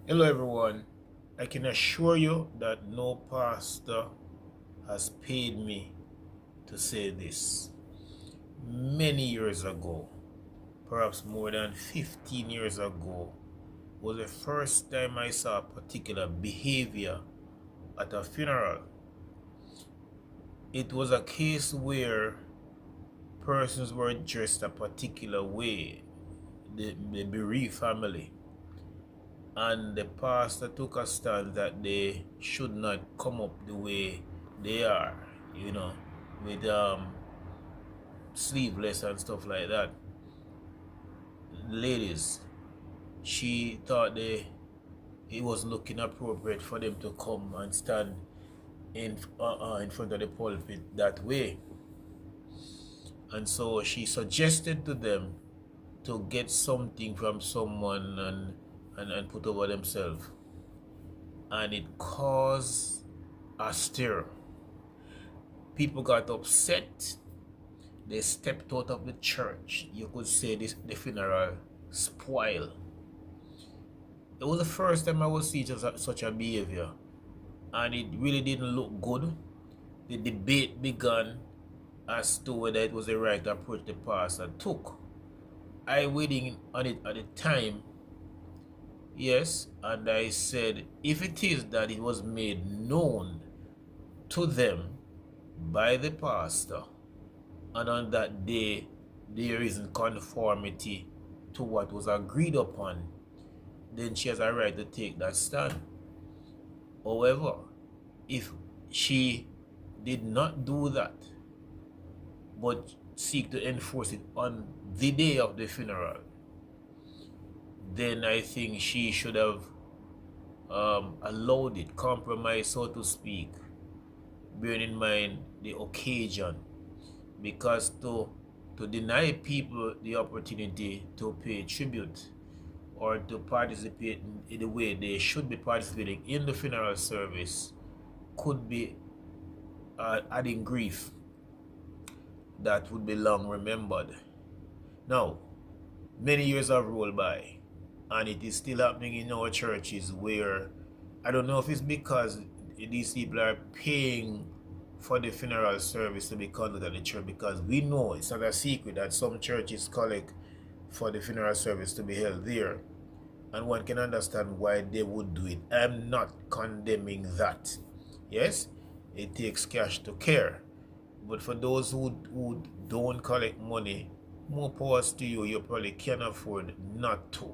Hello, everyone. I can assure you that no pastor has paid me to say this. Many years ago, perhaps more than 15 years ago, was the first time I saw a particular behavior at a funeral. It was a case where persons were dressed a particular way, the bereaved family, and the pastor took a stand that they should not come up the way they are, you know, with sleeveless and stuff like that. Ladies, she thought it was looking appropriate for them to come and stand in front of the pulpit that way, and so she suggested to them to get something from someone and put over themselves, and it caused a stir. People got upset. They stepped out of the church. You could say this, the funeral spoiled. It was the first time I was seeing such a behavior, and it really didn't look good. The debate began as to whether it was the right approach the pastor took. I waiting on it at the time, yes, and I said if it is that it was made known to them by the pastor, and on that day there isn't conformity to what was agreed upon, then she has a right to take that stand. However, if she did not do that, but seek to enforce it on the day of the funeral, then I think she should have allowed it, compromised, so to speak, bearing in mind the occasion, because to deny people the opportunity to pay tribute or to participate in the way they should be participating in the funeral service could be adding grief that would be long remembered. Now, many years have rolled by, and it is still happening in our churches where I don't know if it's because these people are paying for the funeral service to be conducted at the church, because we know it's not a secret that some churches collect for the funeral service to be held there, and one can understand why they would do it. I'm not condemning that. Yes, it takes cash to care, but for those who don't collect money, more powers to you. You probably can afford not to.